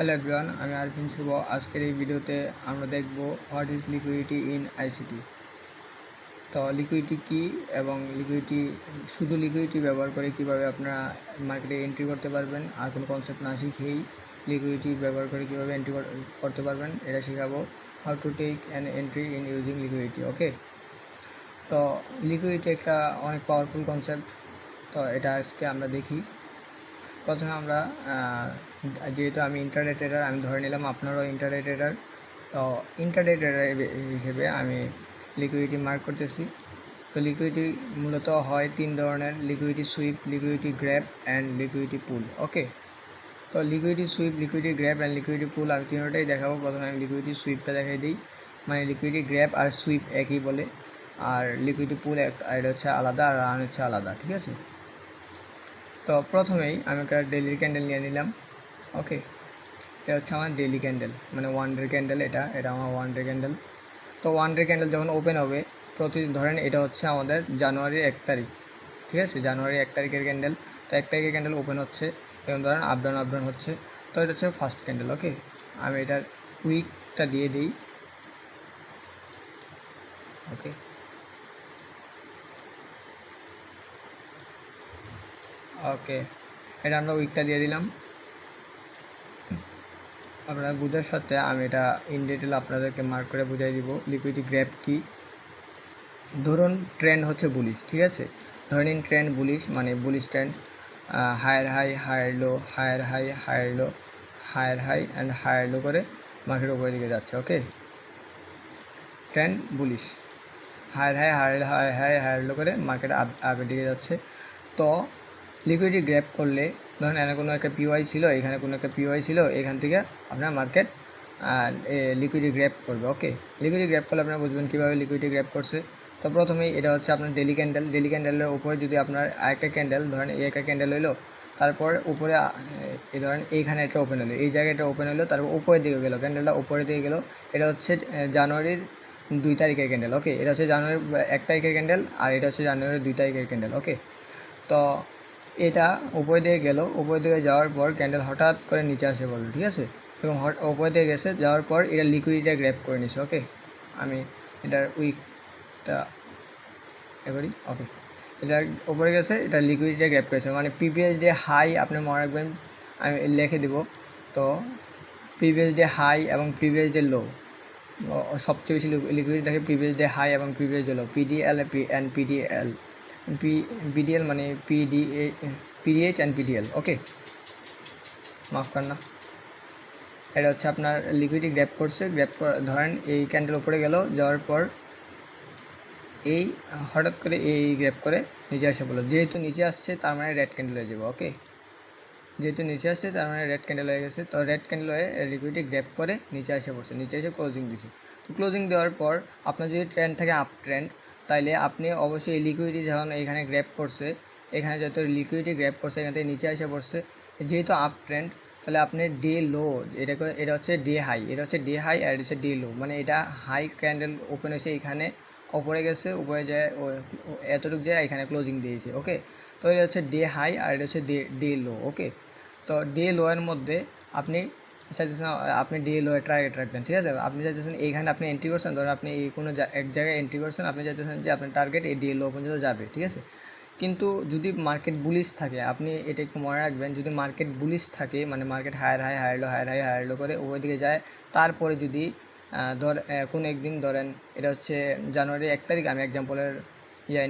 Hello everyone, আমি আরফিন শুভ। আজকের এই ভিডিওতে আমরা দেখব what is liquidity in ICT. তো লিকুইডিটি কী এবং শুধু লিকুইডিটি ব্যবহার করে কীভাবে আপনারা মার্কেটে এন্ট্রি করতে পারবেন, আর কোনো কনসেপ্ট না শিখেই লিকুইডিটি ব্যবহার করে কীভাবে এন্ট্রি করতে পারবেন এটা শেখাবো। How to take an entry in using liquidity. Okay, তো লিকুইডিটি একটা অনেক পাওয়ারফুল কনসেপ্ট। তো এটা আজকে আমরা দেখি। প্রথমে আমরা যেহেতু আমি ইন্টারডে ট্রেডার, আমি ধরে নিলাম আপনারাও ইন্টারডে ট্রেডার। তো ইন্টারডে ট্রেডার হিসেবে আমি লিকুইডিটি মার্ক করতেছি। তো লিকুইডিটি মূলত হয় তিন ধরনের: liquidity sweep, liquidity grab and liquidity pool. Okay, তো liquidity sweep, liquidity grab and liquidity pool আমি তিনটাই দেখাবো। প্রথমে আমি লিকুইডিটি সুইপটা দেখাই দিই। মানে লিকুইডিটি গ্র্যাব আর সুইপ একই বলে, আর লিকুইডিটি পুল এটা হচ্ছে আলাদা আর রান হচ্ছে আলাদা, ঠিক আছে। তো প্রথমেই আমি একটা ডেইলি ক্যান্ডেল নিয়ে নিলাম। ওকে, এটা হচ্ছে আমার ডেইলি ক্যান্ডেল, মানে ওয়ান ডে ক্যান্ডেল। এটা আমার ওয়ান ডে ক্যান্ডেল। তো ওয়ান ডে ক্যান্ডেল যখন ওপেন হবে, প্রতিদিন ধরেন এটা হচ্ছে আমাদের জানুয়ারির 1 তারিখ, ঠিক আছে, জানুয়ারির 1 তারিখের ক্যান্ডেল। তো 1 তারিখের ক্যান্ডেল ওপেন হচ্ছে, এবং ধরেন আপ ডাউন হচ্ছে। তো এটা হচ্ছে ফার্স্ট ক্যান্ডেল। ওকে, আমি এটার উইকটা দিয়ে দিই। ওকে, এটা আমরা উইকটা দিয়ে দিলাম। আপনারা বুঝার সাথে আমি এটা ইন ডিটেল আপনাদেরকে মার্ক করে বুঝাই দিব লিকুইডিটি গ্র্যাব কি। ধরুন ট্রেন্ড হচ্ছে বুলিশ, ঠিক আছে। ধরে নিন ট্রেন্ড বুলিশ, মানে bullish trend, higher high higher low, higher high higher low, higher high and higher low করে মার্কেট উপরের দিকে যাচ্ছে। Okay, trend bullish, higher high higher high higher low করে মার্কেট আপের দিকে যাচ্ছে। তো লিকুইডিটি গ্র্যাব করলে, ধরেন এখানে কোনো একটা পিওয়াই ছিল, এখানে কোনো একটা পিওয়াই ছিল, এখান থেকে আপনার মার্কেট লিকুইডিটি গ্র্যাব করবে। ওকে, লিকুইডিটি গ্র্যাব করলে আপনারা বুঝবেন কীভাবে লিকুইডিটি গ্র্যাব করছে। তো প্রথমেই এটা হচ্ছে আপনার ডেলি ক্যান্ডেল। ডেলি ক্যান্ডেলের উপরে যদি আপনার আরেকটা ক্যান্ডেল, ধরেন এই একটা ক্যান্ডেল হইলো, তারপর উপরে এই ধরেন এইখানে একটা ওপেন হলো, এই জায়গায় এটা ওপেন হলো, তারপর উপরের দিকে গেলো, ক্যান্ডেলটা উপরের দিকে গেলো। এটা হচ্ছে জানুয়ারির 2 তারিখের ক্যান্ডেল। ওকে, এটা হচ্ছে জানুয়ারির 1 তারিখের ক্যান্ডেল, আর এটা হচ্ছে জানুয়ারির 2 তারিখের ক্যান্ডেল। ওকে, তো এটা উপরের দিকে গেল, উপরের দিকে যাওয়ার পর ক্যান্ডেল হঠাৎ করে নিচে আসে বললো, ঠিক আছে। এবং উপরের দিকে গেছে, যাওয়ার পর এটা লিকুইডিটি গ্র্যাব করে নিছে। ওকে, আমি এটার উইকটা করি। ওকে, এটা উপরে গেছে, এটা লিকুইডিটি গ্র্যাব করেছে, মানে প্রিভিয়াস ডে হাই আপনি মনে রাখবেন, আমি লিখে দেব। তো প্রিভিয়াস ডে হাই এবং প্রিভিয়াস ডে লো, সবচেয়ে বেশি লিকুইডিটি থাকে প্রিভিয়াস ডে হাই এবং previous day low, PDL and PDL. PDL মানে পিডিএইচ অ্যান্ড পিডিএল। ওকে, মাফ করনা, এটা হচ্ছে আপনার লিকুইডিটি গ্র্যাব করছে। ধরেন এই ক্যান্ডেল উপরে গেল, যাওয়ার পর এই হঠাৎ করে এই গ্র্যাব করে নিচে আসে বলো। যেহেতু নিচে আসছে তার মানে রেড ক্যান্ডেল হয়ে যাবে। ওকে, যেহেতু নিচে আসছে তার মানে রেড ক্যান্ডেল হয়ে গেছে। তো রেড ক্যান্ডেল হয়ে লিকুইডিটি গ্র্যাব করে নিচে এসে পড়ছে, নিচে এসে ক্লোজিং দিছে। তো ক্লোজিং দেওয়ার পর আপনার যদি ট্রেন্ড থাকে আপ ট্রেন্ড, তাইলে আপনি অবশ্যই এই লিকুইডিটি যখন এখানে গ্র্যাব করছে, এখানে যত লিকুইডিটি গ্র্যাব করছে এখান থেকে নিচে এসে পড়ছে, যেহেতু আপ ট্রেন্ড, তাহলে আপনি ডে লো, এটা হচ্ছে ডে হাই, এটা হচ্ছে ডে হাই আর এটা হচ্ছে ডে লো। মানে এটা হাই ক্যান্ডেল ওপেন হয়েছে, এখানে উপরে গেছে, উপরে যায় এতটুকু যায়, এখানে ক্লোজিং দিয়েছে। ওকে, তো এটা হচ্ছে ডে হাই আর এটা হচ্ছে ডে লো। ওকে, তো ডে লো এর মধ্যে আপনি চাইতেছেন আপনি ডে লো এর টার্গেট রাখবেন, ঠিক আছে। আপনি চাইতেছেন এইখানে আপনি এন্ট্রি করছেন, ধরুন আপনি এই কোনো এক জায়গায় এন্ট্রি করছেন, আপনি চাইতেছেন যে আপনার টার্গেট এই ডে লো পর্যন্ত যাবে, ঠিক আছে। কিন্তু যদি মার্কেট বুলিশ থাকে, আপনি এটা একটু মনে রাখবেন, যদি মার্কেট বুলিশ থাকে, মানে market higher high higher low higher high higher low করে উপরের দিকে যায়, তারপরে যদি কোনো একদিন ধরেন এটা হচ্ছে জানুয়ারির 1 তারিখ, আমি এক্সাম্পলের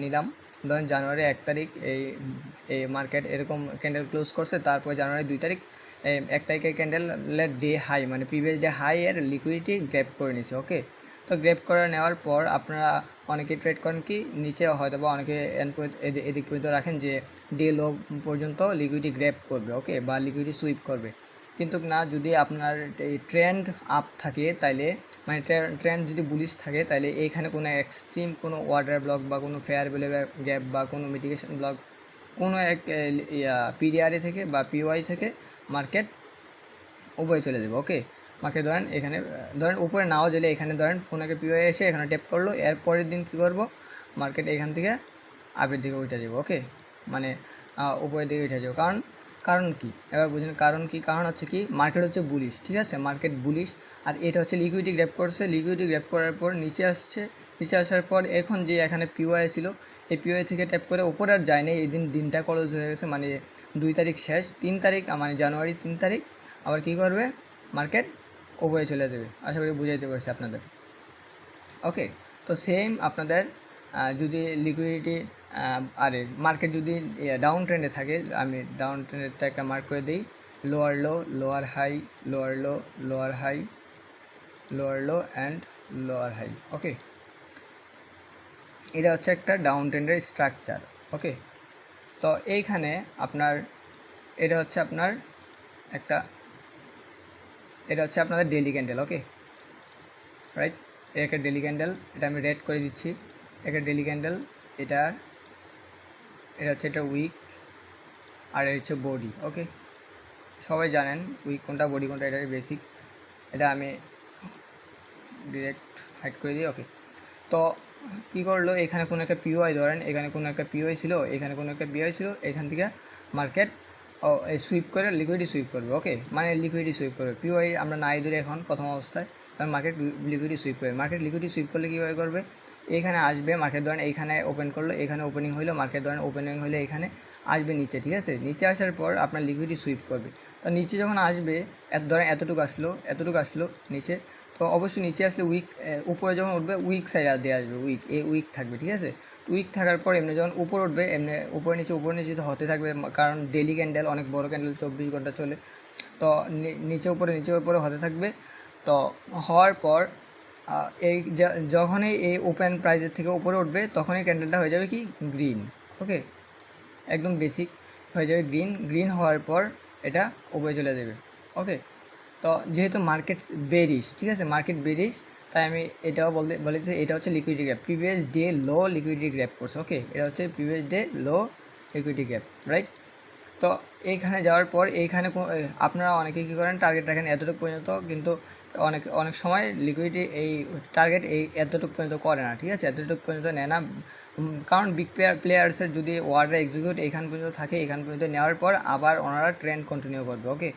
নিলাম, ধরেন জানুয়ারি 1 তারিখ এই মার্কেট এরকম ক্যান্ডেল ক্লোজ করছে, তারপরে জানুয়ারি 2 তারিখ 1 তারিখের ক্যান্ডেলের ডে হাই মানে প্রিভিয়াস ডে হাই এর লিকুইডিটি গ্র্যাব করে নিছে। ওকে, তো গ্র্যাব করে নেওয়ার পর আপনারা অনেকে ট্রেড করেন কি নিচে, হয়তো বা অনেকে এদিক পর্যন্ত রাখেন যে ডে লো পর্যন্ত লিকুইডিটি গ্র্যাব করবে। ওকে, বা লিকুইডিটি সুইপ করবে। কিন্তু না, যদি আপনার এই ট্রেন্ড আপ থাকে, তাইলে মানে ট্রেন্ড যদি বুলিশ থাকে, তাইলে এইখানে কোনো এক্সট্রিম কোনো ওয়াটার ব্লক বা কোনো ফেয়ার ভ্যালু গ্যাপ বা কোনো মিটিগেশন ব্লক কোনো এক পিডিআরএ থেকে বা পিওয়াই থেকে মার্কেট উপরে চলে যাবে। ওকে, মার্কেট ধরেন এখানে ধরেন উপরে নাও গেলে, এখানে ধরেন কোনো একটা পিওয়াই এসে এখানে ট্যাপ করলো, এর পরের দিন কী করবো, মার্কেট এখান থেকে আপের দিকে উঠে যাবো। ওকে, মানে উপরের দিকে উঠে যাবো, কারণ কারণ কি এবার বুঝুন কারণ কি। কারণ হচ্ছে কি মার্কেট হচ্ছে বুলিশ, ঠিক আছে, মার্কেট বুলিশ। আর এটা হচ্ছে লিকুইডিটি গ্র্যাব করছে, লিকুইডিটি গ্র্যাব করার পর নিচে আসছে, নিচে আসার পর এখন যে এখানে পিওআই ছিল এই পিওআই থেকে ট্যাপ করে ওপরে আর যায় না। এই দিনটা ক্লোজ হয়ে গেছে, মানে 2 তারিখ শেষ, 3 তারিখ মানে জানুয়ারি 3 তারিখ আবার কি করবে মার্কেট ওপরে চলে যাবে। আশা করি বুঝাইতে পারছি আপনাদের। ওকে, তো সেম আপনাদের যদি লিকুইডিটি আরে মার্কেট যদি ডাউন ট্রেন্ডে থাকে, আমি ডাউন ট্রেন্ডেরটা একটা মার্ক করে দিই, lower low, lower high, lower low, lower high, lower low and lower high. Okay, এটা হচ্ছে একটা ডাউন ট্রেন্ডের স্ট্রাকচার। ওকে, তো এইখানে আপনার এটা হচ্ছে আপনার একটা, এটা হচ্ছে আপনাদের ডেইলি ক্যান্ডেল। ওকে রাইট, এটা একটা ডেইলি ক্যান্ডেল, এটা আমি রেড করে দিচ্ছি, একটা ডেইলি ক্যান্ডেল। এটা হচ্ছে এটা উইক, আর এটা হচ্ছে বডি। ওকে, সবাই জানেন উইক কোনটা বডি কোনটা, এটা বেসিক। এটা আমি ডিরেক্ট হাইড করে দিই। ওকে, তো কী করলো, এখানে কোনো একটা পিওআই ধরেন, এখানে কোনো একটা পিওআই ছিল, এখানে কোনো একটা পিওআই ছিল, এখান থেকে মার্কেট সুইপ করে লিকুইডিটি সুইপ করবে। ওকে, মানে লিকুইডিটি সুইপ করবে, পিওআই আমরা নাই ধরে এখন প্রথম অবস্থায়, কারণ মার্কেট লিকুইডিটি সুইপ করবে। মার্কেট লিকুইডিটি সুইপ করলে কীভাবে করবে, এখানে আসবে মার্কেট ধরেন এইখানে ওপেন করলো, এখানে ওপেনিং হইলো, মার্কেট ধরেন ওপেনিং হলে এখানে আসবে নিচে, ঠিক আছে, নিচে আসার পর আপনার লিকুইডিটি সুইপ করবে। তো নিচে যখন আসবে ধরেন এতটুকু আসলো নিচে, তো অবশ্যই নিচে আসলে উইক, উপরে যখন উঠবে উইক সাইড দিয়ে আসবে, উইক থাকবে, ঠিক আছে। উইক থাকার পর এমনি যখন উপর উঠবে এমনি উপরে নিচে তো হতে থাকবে, কারণ ডেইলি ক্যান্ডেল অনেক বড় ক্যান্ডেল 24 ঘন্টা চলে, তো নিচে উপরে হতে থাকবে। তো হওয়ার পর এই যখনই এই ওপেন প্রাইজের থেকে উপরে উঠবে তখনই ক্যান্ডেলটা হয়ে যাবে কি গ্রিন। ওকে, একদম বেসিক হয়ে যাবে গ্রিন হওয়ার পর এটা উপরে চলে যাবে। ওকে, তো যেহেতু মার্কেট বেরিশ, ঠিক আছে, মার্কেট বেরিশ, তাই আমি এটাও বলেছি এটা হচ্ছে লিকুইডিটি গ্যাপ, প্রিভিয়াস ডে লো লিকুইডিটি গ্যাপ করছে। ওকে, এটা হচ্ছে প্রিভিয়াস ডে লো লিকুইডিটি গ্যাপ, রাইট। তো এইখানে যাওয়ার পর এইখানে আপনারা অনেকে কী করেন, টার্গেট রাখেন এতটুকু পর্যন্ত, কিন্তু অনেক সময় লিকুইডিটি এই টার্গেট এতটুকু পর্যন্ত করে না, ঠিক আছে, এতটুকু পর্যন্ত নেয় না, কারণ বিগ প্লেয়ার্সের যদি ওয়ার্ডার এক্সিকিউট এইখান পর্যন্ত থাকে, এখান পর্যন্ত নেওয়ার পর আবার ওনারা ট্রেন্ড কন্টিনিউ করবে। ওকে,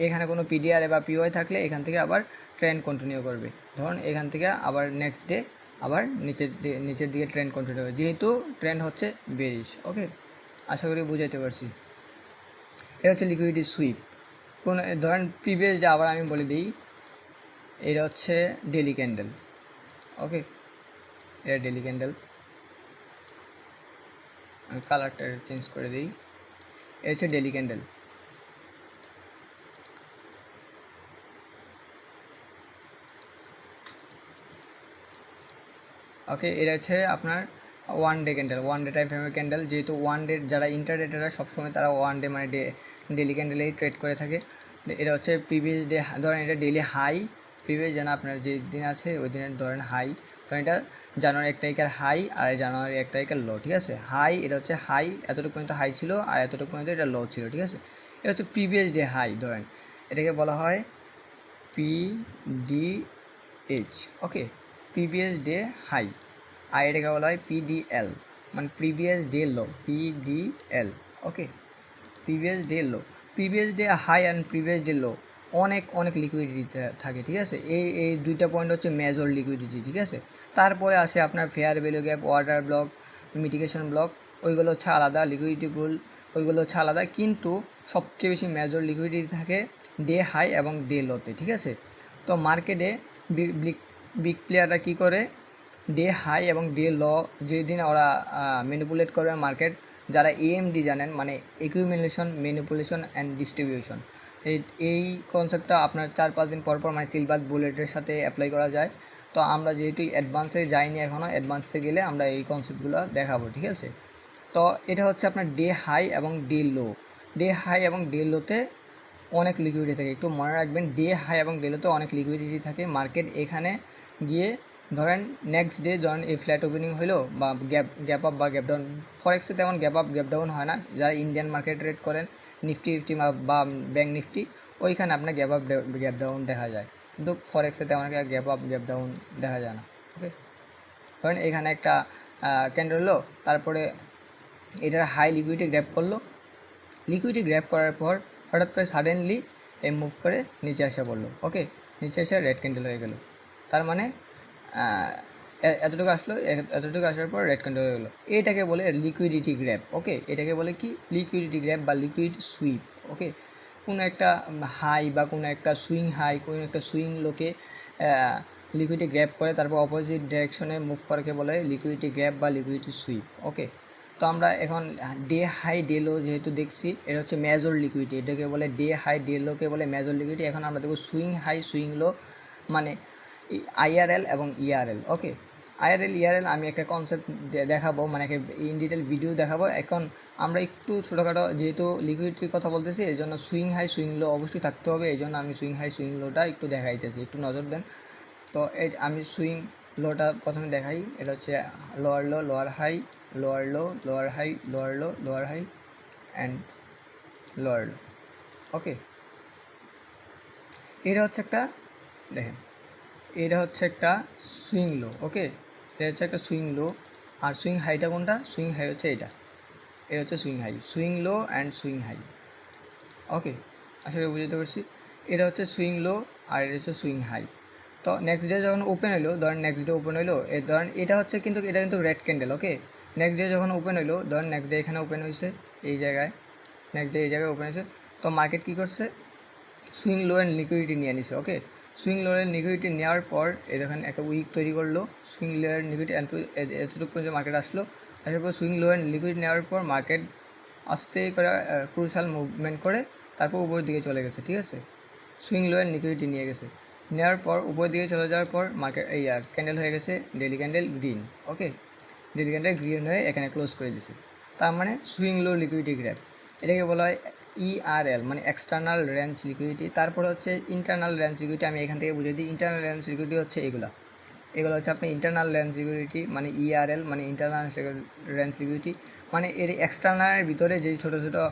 এখানে কোনো পিডিআর বা পিওআই থাকলে এখান থেকে আবার ট্রেন্ড কন্টিনিউ করবে, ধরুন এখান থেকে আবার নেক্সট ডে আবার নিচের দিকে ট্রেন্ড কন্টিনিউ করবে, যেহেতু ট্রেন্ড হচ্ছে বেরিশ। ওকে, আশা করি বুঝাইতে পারছি। এটা হচ্ছে লিকুইডিটি সুইপ। কোন ধরেন প্রিভিয়াস ডে আবার আমি বলে দিই, এটা হচ্ছে ডেইলি ক্যান্ডেল। ওকে, এটা ডেইলি ক্যান্ডেল, আমি কালারটা চেঞ্জ করে দিই, এটা হচ্ছে ডেইলি ক্যান্ডেল। ওকে, এটা হচ্ছে আপনার one day candle, one day time ফ্রেমের ক্যান্ডেল, যেহেতু ওয়ান ডে যারা ইন্টারডেটাররা সবসময় তারা ওয়ান ডে মানে ডেইলি ক্যান্ডেলেই ট্রেড করে থাকে। এটা হচ্ছে প্রিভিয়াস ডে, ধরেন এটা ডেইলি হাই, প্রিভিয়াস যেন আপনার যে দিন আছে ওই দিনের ধরেন হাই, ধরেন এটা জানুয়ারি 1 তারিখের হাই আর জানুয়ারি 1 তারিখের লো, ঠিক আছে, হাই, এটা হচ্ছে হাই, এতটুকু পর্যন্ত হাই ছিল আর এতটুকু পর্যন্ত এটা লো ছিল, ঠিক আছে, এটা হচ্ছে প্রিভিয়াস ডে হাই, ধরেন এটাকে বলা হয় PDH। Okay, previous day high, আর এটাকে বলা হয় PDL, মানে previous day low, PDL। Okay, previous day low, previous day high and previous day low অনেক লিকুইডিটি থাকে, ঠিক আছে, এই দুইটা পয়েন্ট হচ্ছে মেজর লিকুইডিটি, ঠিক আছে। তারপরে আসে আপনার fair value gap, order block, mitigation block, ওইগুলো হচ্ছে আলাদা, লিকুইডিটি পুল ওইগুলো হচ্ছে আলাদা, কিন্তু সবচেয়ে বেশি মেজর লিকুইডিটি থাকে ডে হাই এবং ডে লোতে, ঠিক আছে। তো মার্কেটে বিগ প্লেয়াররা কী করে, ডে হাই এবং ডে লো যেদিন ওরা ম্যানিপুলেট করবে মার্কেট, যারা AMD জানেন মানে অ্যাকুমুলেশন, ম্যানিপুলেশন অ্যান্ড ডিস্ট্রিবিউশন, এই কনসেপ্টটা আপনার 4-5 দিন পর মানে সিলভার বুলেটের সাথে অ্যাপ্লাই করা যায়। তো আমরা যেহেতু অ্যাডভান্সে যাইনি এখনও, অ্যাডভান্সে গেলে আমরা এই কনসেপ্টগুলো দেখাবো, ঠিক আছে। তো এটা হচ্ছে আপনার ডে হাই এবং ডে লো, ডে হাই এবং ডে লোতে অনেক লিকুইডিটি থাকে, একটু মনে রাখবেন, ডে হাই এবং ডে লোতে অনেক লিকুইডিটি থাকে। মার্কেট এখানে গিয়ে ধরেন নেক্সট ডে যখন এই ফ্ল্যাট ওপেনিং হলো বা গ্যাপ আপ বা গ্যাপ ডাউন, ফরেক্সে তেমন গ্যাপ আপ গ্যাপ ডাউন হয় না, যারা ইন্ডিয়ান মার্কেট ট্রেড করেন নিফটি ফিফটি বা ব্যাঙ্ক নিফটি, ওইখানে আপনার গ্যাপ আপ গ্যাপ ডাউন দেখা যায়, কিন্তু ফরেক্সে তেমন গ্যাপ আপ গ্যাপ ডাউন দেখা যায় না। ওকে, ধরেন এখানে একটা ক্যান্ডেল হলো, তারপরে এটার হাই লিকুইডিটি গ্র্যাব করলো, লিকুইডিটি গ্র্যাব করার পর হঠাৎ করে সাডেনলি মুভ করে নিচে আসা পড়লো। ওকে, নিচে এসে রেড ক্যান্ডেল হয়ে গেল। তার মানে এতটুকু আসলো, এতটুকু আসার পর রেড ক্যান্ডেল হয়ে গেলো। এটাকে বলে লিকুইডিটি গ্র্যাব। ওকে, এটাকে বলে কি লিকুইডিটি গ্র্যাব বা লিকুইড সুইপ। ওকে, কোনো একটা হাই বা কোনো একটা সুইং হাই, কোনো একটা সুইং লোকে লিকুইডিটি গ্র্যাব করে তারপর অপোজিট ডিরেকশনে মুভ করাকে বলে লিকুইডিটি গ্র্যাব বা লিকুইডিটি সুইপ। ওকে, তো আমরা এখন ডে হাই ডে লো যেহেতু দেখছি, এটা হচ্ছে মেজর লিকুইডিটি, এটাকে বলে ডে হাই ডে লোকে বলে মেজর লিকুইডিটি। এখন আমরা দেখব সুইং হাই সুইং লো মানে আইআরএল এবং ইআরএল। ওকে, আইআরএল ইআরএল আমি একটা কনসেপ্ট দেখাবো, মানে একটা ইন ডিটেল ভিডিও দেখাবো। এখন আমরা একটু ছোটোখাটো যেহেতু লিকুইডিটির কথা বলতেছি, এই জন্য সুইং হাই সুইং লো অবশ্যই থাকতে হবে, এই জন্য আমি সুইং হাই সুইং লোটা একটু দেখাইতেছি, একটু নজর দেন। তো আমি সুইং লোটা প্রথমে দেখাই। এটা হচ্ছে lower low, lower high, lower low, lower high, lower low, lower high and lower low. Okay, এটা হচ্ছে একটা, দেখেন এটা হচ্ছে একটা সুইং লো। ওকে, এটা হচ্ছে একটা সুইং লো। আর সুইং হাইটা কোনটা? সুইং হাই হচ্ছে এটা হচ্ছে swing high, swing low and swing high. Okay, আশা করি বুঝতে পারছি। এটা হচ্ছে সুইং লো আর এটা হচ্ছে সুইং হাই। তো নেক্সট ডে যখন ওপেন হলো, ধরেন নেক্সট ডে ওপেন হলো, ধরেন এটা হচ্ছে কিন্তু এটা কিন্তু রেড ক্যান্ডেল। ওকে, নেক্সট ডে যখন ওপেন হলো, ধরেন নেক্সট ডে এখানে ওপেন হয়েছে এই জায়গায়, নেক্সট ডে এই জায়গায় ওপেন হয়েছে, তো মার্কেট কী করছে? সুইং লো অ্যান্ড লিকুইডিটি নিয়ে নিছে। ওকে, সুইং লো অ্যান্ড লিকুইডিটি নেওয়ার পর এই দেখেন একটা উইক তৈরি করলো, সুইং লো অ্যান্ড লিকুইডিটি এতটুকু পর্যন্ত মার্কেট আসলো। আসার পর সুইং লো অ্যান্ড লিকুইডিটি নেওয়ার পর মার্কেট আস্তে করে ক্রুশাল মুভমেন্ট করে তারপর উপরের দিকে চলে গেছে। ঠিক আছে, সুইং লো অ্যান্ড লিকুইডিটি নিয়ে গেছে, নেওয়ার পর উপরের দিকে চলে যাওয়ার পর মার্কেট এই ক্যান্ডেল হয়ে গেছে ডেলি ক্যান্ডেল গ্রিন। ওকে, ডেলি ক্যান্ডেল গ্রিন হয়ে এখানে ক্লোজ করে দিছে। তার মানে সুইং লো লিকুইডিটি গ্র্যাব, এটাকে বলা হয় ইআরএল মানে এক্সটার্নাল রেঞ্জ লিকুইডিটি। তারপরে হচ্ছে ইন্টারনাল রেঞ্জ লিকুইডিটি, আমি এখান থেকে বুঝিয়ে দিই। ইন্টারনাল রেঞ্জ লিকুইডিটি হচ্ছে এগুলো হচ্ছে আপনার ইন্টারনাল রেঞ্জ লিকুইডিটি, মানে ইআরএল মানে ইন্টারনাল রেঞ্জ লিকুইডিটি, মানে এর এক্সটার্নালের ভিতরে যেই ছোটো ছোটো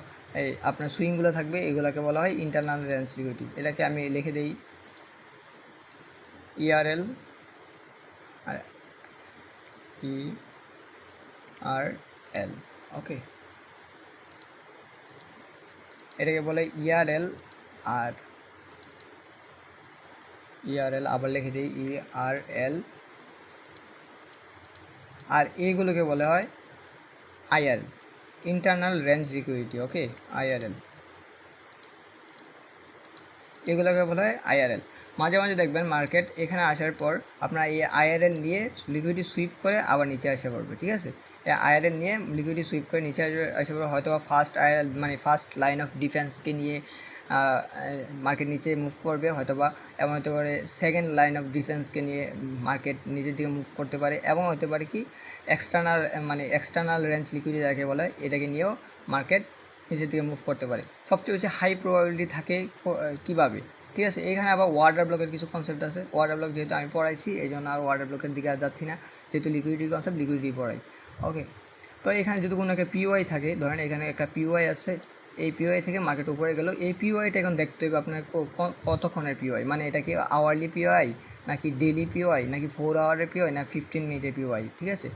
এই আপনার সুইংগুলো থাকবে এগুলোকে বলা হয় ইন্টারনাল রেঞ্জ লিকুইডিটি। এটাকে আমি লিখে দিই ইআরএল আর ইআরএল। ওকে, এটাকে বলে ইআরএল আর ইআরএল, আবার লিখে দিই ইআরএল, আর এইগুলোকে বলা হয় আইআরএল, ইন্টারনাল রেঞ্জ লিকুইডিটি। ওকে, আইআরএল, এগুলোকে বলা হয় আইআরএল। মাঝে মাঝে দেখবেন মার্কেট এখানে আসার পর আপনার এই আইআরএল নিয়ে লিকুইডিটি সুইপ করে আবার নিচে আসা পড়বে। ঠিক আছে, এই আইআরএল নিয়ে লিকুইডিটি সুইপ করে নিচে আসা পড়বে, হয়তো বা ফার্স্ট আইআরএল মানে ফার্স্ট লাইন অফ ডিফেন্সকে নিয়ে মার্কেট নিচে মুভ করবে, হয়তো বা এমন হতে পারে সেকেন্ড লাইন অফ ডিফেন্সকে নিয়ে মার্কেট নিচের দিকে মুভ করতে পারে, এবং হতে পারে কি এক্সটার্নাল রেঞ্জ লিকুইডিটি যাকে বলে এটাকে নিয়েও মার্কেট নিচের দিকে মুভ করতে পারে। সবচেয়ে বেশি হাই প্রবাবিলিটি থাকে কীভাবে? ঠিক আছে, এখানে আবার ওয়াটার ব্লকের কিছু কনসেপ্ট আছে। ওয়াটার ব্লক যেহেতু আমি পড়াইছি এই জন্য আর ওয়াটার ব্লকের দিকে আর যাচ্ছি না, যেহেতু লিকুইডিটি কনসেপ্ট লিকুইডিটি পড়াই। ওকে, তো এখানে যদি কোনো একটা পিওআই থাকে, ধরেন এখানে একটা পিওআই আছে, এই পিওআই থেকে মার্কেট উপরে গেল, এই পিওআইটা এখন দেখতে হবে আপনার কতক্ষণের পিওআই, মানে এটা কি আওয়ারলি পিওআই নাকি ডেলি পিওআই নাকি 4 আওয়ারের পিওআই না 15 মিনিটের পিওআই। ঠিক আছে,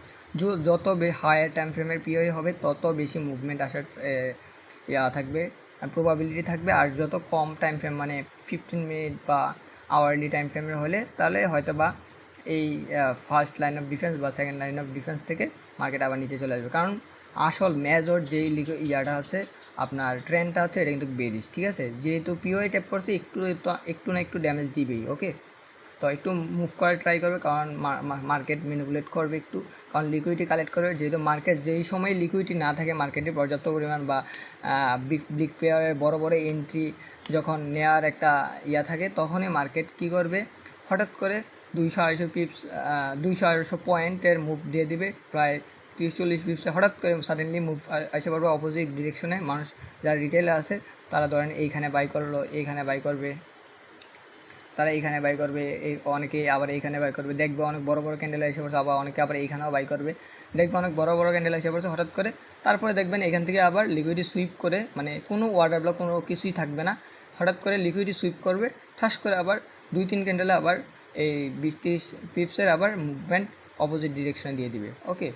যত হায়ার টাইম ফ্রেমের পিওআই হবে তত বেশি মুভমেন্ট আসার থাকবে, প্রবাবিলিটি থাকবে। আর যত কম টাইম ফ্রেম মানে 15 মিনিট বা আওয়ারলি টাইম ফ্রেমের হলে তাহলে হয়তো বা এই ফার্স্ট লাইন অফ ডিফেন্স বা সেকেন্ড লাইন অফ ডিফেন্স থেকে মার্কেট আবার নিচে চলে আসবে। কারণ আসল মেজর যেই ইয়াটা আছে আপনার ট্রেন্ডটা হচ্ছে এটা কিন্তু বেরিশ। ঠিক আছে, যেহেতু পিওআই ট্যাপ করছে একটু না একটু ড্যামেজ দিবেই। ওকে, তো একটু মুভ করার ট্রাই করবে, কারণ মার্কেট ম্যানিপুলেট করবে একটু, কারণ লিকুইডিটি কালেক্ট করবে। যেহেতু মার্কেট যেই সময় লিকুইডিটি না থাকে মার্কেটে পর্যাপ্ত পরিমাণ বা বিগ প্লেয়ারের বড় বড় এন্ট্রি যখন নেওয়ার একটা থাকে, তখনই মার্কেট কী করবে, হঠাৎ করে 200-250 পিপস 200-250 পয়েন্টের মুভ দিয়ে দিবে, প্রায় 30-40 পিপসে হঠাৎ করে সাডেনলি মুভ এসে পড়বে অপোজিট ডিরেকশনে। মানুষ যারা রিটেলে আছে তারা ধরেন এইখানে বাই করলো, এইখানে বাই করবে, তারা এইখানে বাই করবে, অনেকে আবার এইখানে বাই করবে, দেখবে অনেক বড় বড় ক্যান্ডেল এসে পড়ছে, আবার অনেকে আবার এইখানেও বাই করবে, দেখবে অনেক বড় বড় ক্যান্ডেল এসে পড়ছে হঠাৎ করে। তারপরে দেখবেন এখান থেকে আবার লিকুইডিটি সুইপ করে, মানে কোনো ওয়াটার ব্লক কোনো কিছুই থাকবে না, হঠাৎ করে লিকুইডিটি সুইপ করবে, ঠাস করে আবার 2-3 ক্যান্ডেলে আবার এই 20-30 পিপসের আবার মুভমেন্ট অপোজিট ডিরেকশনে দিয়ে দিবে। ওকে,